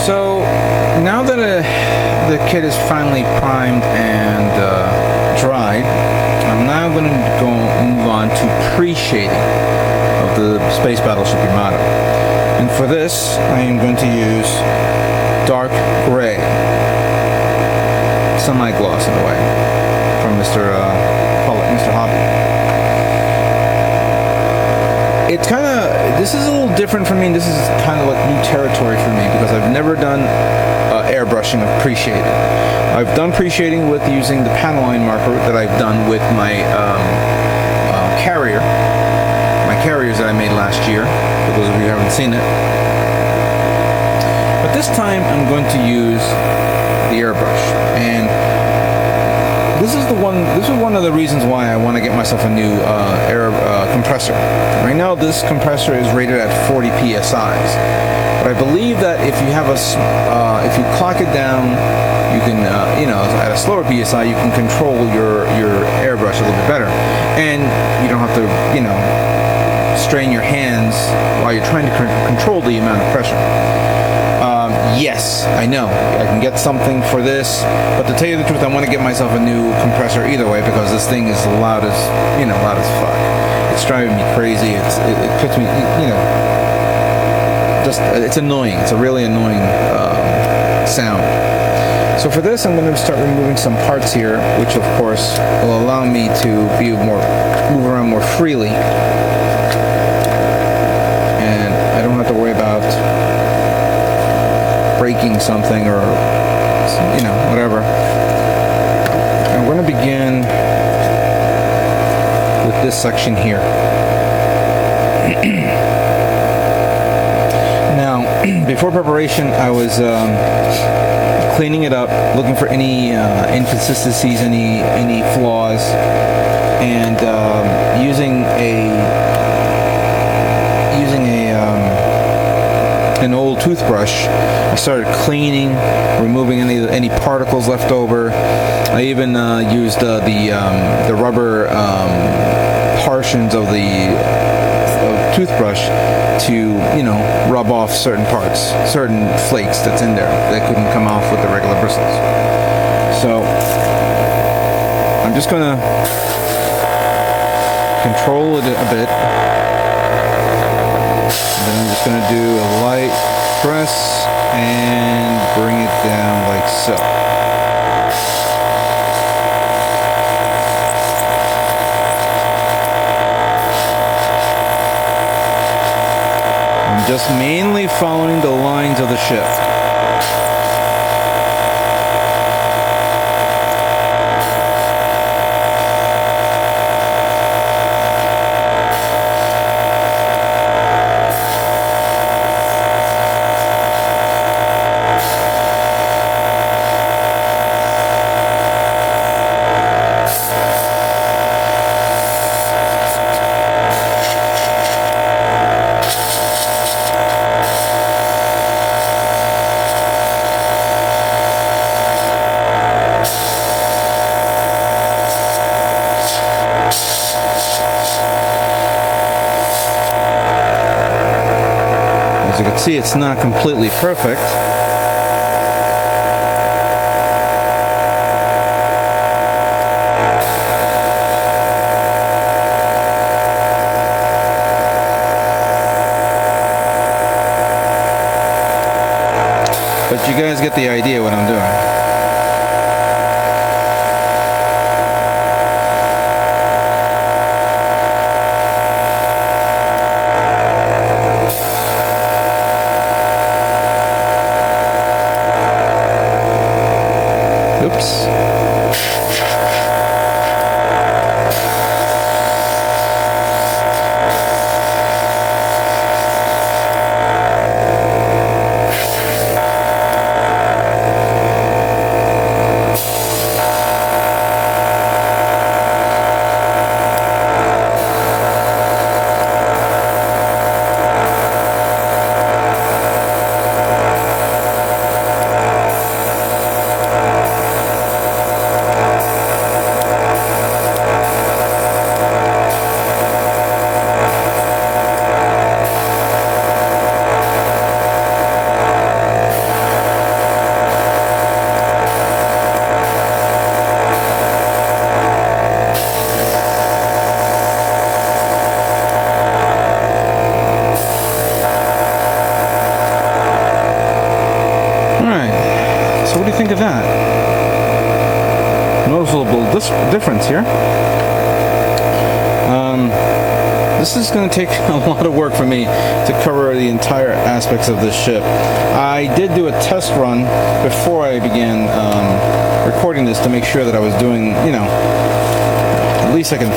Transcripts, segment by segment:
So now that the kit is finally primed and dried, I'm now going to move on to pre-shading of the Space Battleship Yamato. And for this, I am going to use dark gray, semi-gloss in a way, from Mr. Hobby. It's kind of, this is a little different for me, and this is kind of like new territory for me because I've never done airbrushing of pre-shading. I've done pre-shading with using the panel line marker that I've done with my carriers that I made last year, for those of you who haven't seen it. But this time I'm going to use the airbrush, and this is one of the reasons why I want to get myself a new air compressor. Right now this compressor is rated at 40 psi's, but I believe that if you have if you clock it down, you can at a slower psi you can control your airbrush a little bit better, and you don't have to strain your hands while you're trying to control the amount of pressure. Yes, I know I can get something for this, but to tell you the truth, I want to get myself a new compressor either way because this thing is loud as fuck. It's driving me crazy. It puts me, it's annoying. It's a really annoying sound. So for this, I'm going to start removing some parts here, which of course will allow me to move around more freely, and I don't have to worry about breaking something or whatever. I'm going to begin with this section here. Now, before preparation, I was cleaning it up, looking for any inconsistencies, any flaws, and using an old toothbrush, I started cleaning, removing any particles left over. I even used the rubber portions of the toothbrush to rub off certain parts, certain flakes that's in there that couldn't come off with the regular bristles. So I'm just gonna control it a bit. Then I'm just going to do a light press and bring it down like so. I'm just mainly following the lines of the ship. As you can see, it's not completely perfect. But you guys get the idea what I'm doing. Oops. think of that? Noticeable difference here. This is going to take a lot of work for me to cover the entire aspects of this ship. I did do a test run before I began recording this to make sure that I was doing, at least I can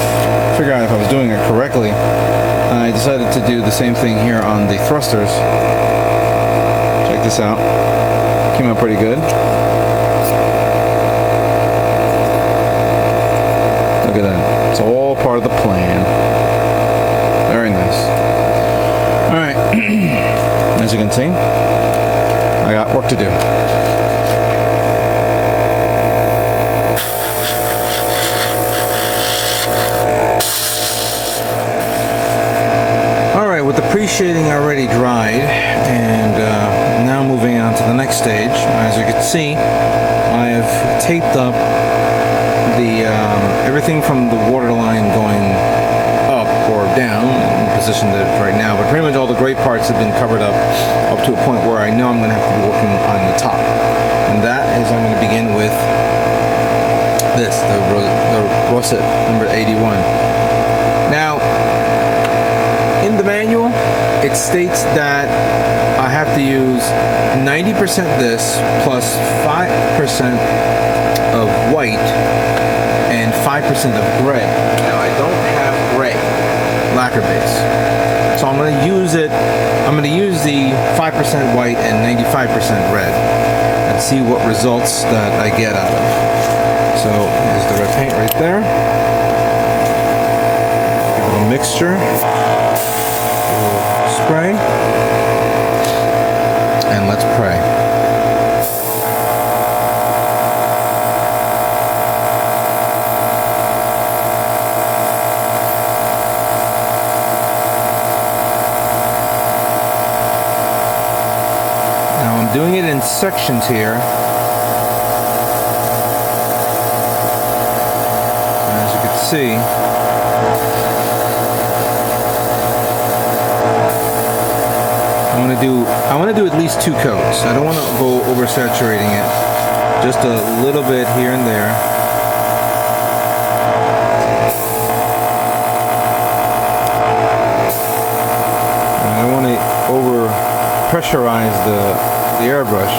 figure out if I was doing it correctly. I decided to do the same thing here on the thrusters. Check this out. Came out pretty good. Look at that. It's all part of the plan. Very nice. Alright. As you can see, I got work to do. Alright, with the pre-shading already dried, and now moving on to the next stage, as you can see, I have taped up the everything from the waterline going up or down, positioned it right now, but pretty much all the gray parts have been covered up to a point where I know I'm going to have to be working on the top. And that is, I'm going to begin with this, the Russet number 81. Now, in the manual, it states that I have to use 90% this plus 5% of white and 5% of gray. Now, I don't have gray lacquer base, so I'm going to use it. I'm going to use the 5% white and 95% red and see what results that I get out of. So here's the red paint right there. Give it a mixture. Spray, and let's pray. Now I'm doing it in sections here. As you can see, I want to do at least 2 coats. I don't want to go oversaturating it. Just a little bit here and there. And I don't want to over pressurize the airbrush.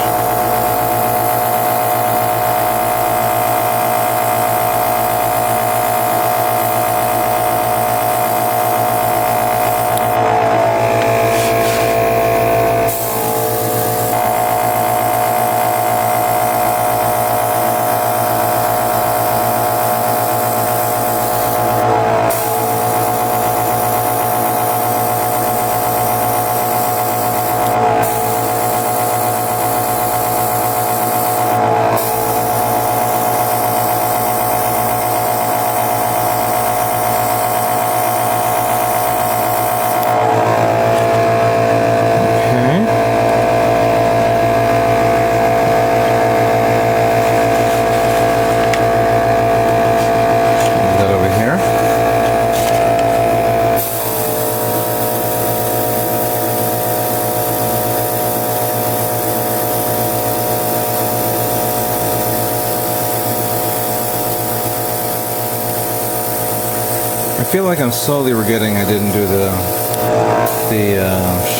I feel like I'm slowly regretting I didn't do the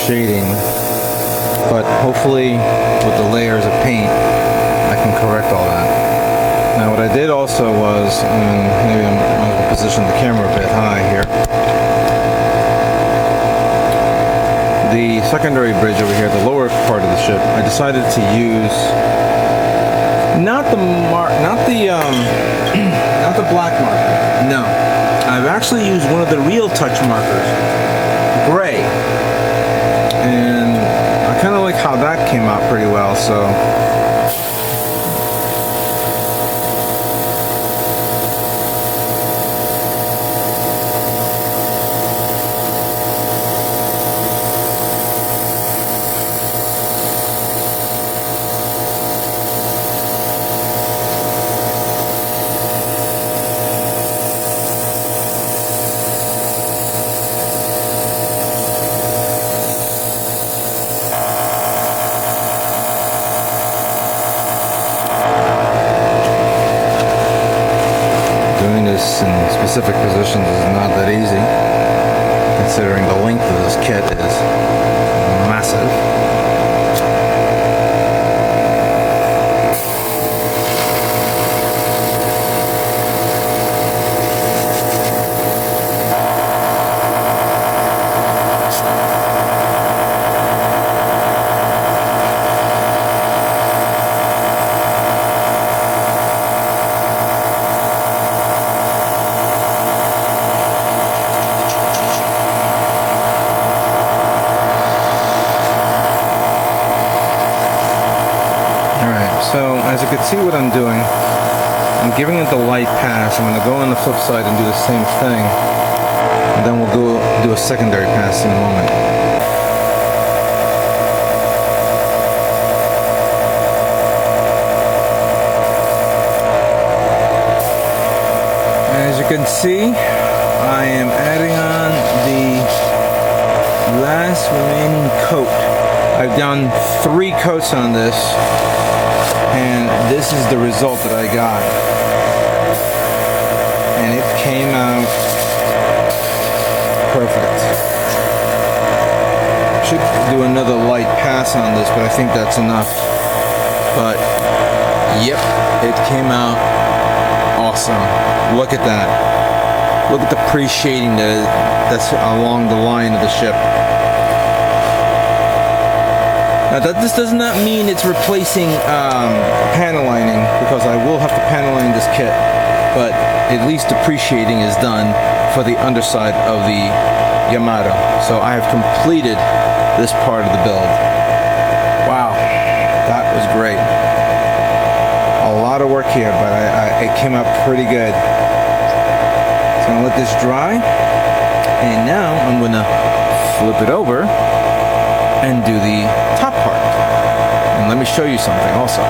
shading, but hopefully with the layers of paint I can correct all that. Now what I did also was, maybe I'm going to position the camera a bit high here. The secondary bridge over here, the lower part of the ship, I decided to use not the black marker. No. I've actually used one of the Real Touch markers, gray, and I kind of like how that came out pretty well, so in specific positions is not that easy, considering the length of this kit is massive. So, as you can see what I'm doing, I'm giving it the light pass. I'm going to go on the flip side and do the same thing. And then we'll do a secondary pass in a moment. As you can see, I am adding on the last remaining coat. I've done 3 coats on this. And this is the result that I got. And it came out perfect. Should do another light pass on this, but I think that's enough. But, yep, it came out awesome. Look at that. Look at the pre-shading that's along the line of the ship. Now this does not mean it's replacing panel lining, because I will have to panel line this kit, but at least depreciating is done for the underside of the Yamato. So I have completed this part of the build. Wow, that was great. A lot of work here, but it came out pretty good. So I'm gonna let this dry, and now I'm gonna flip it over and do the top part. And let me show you something also.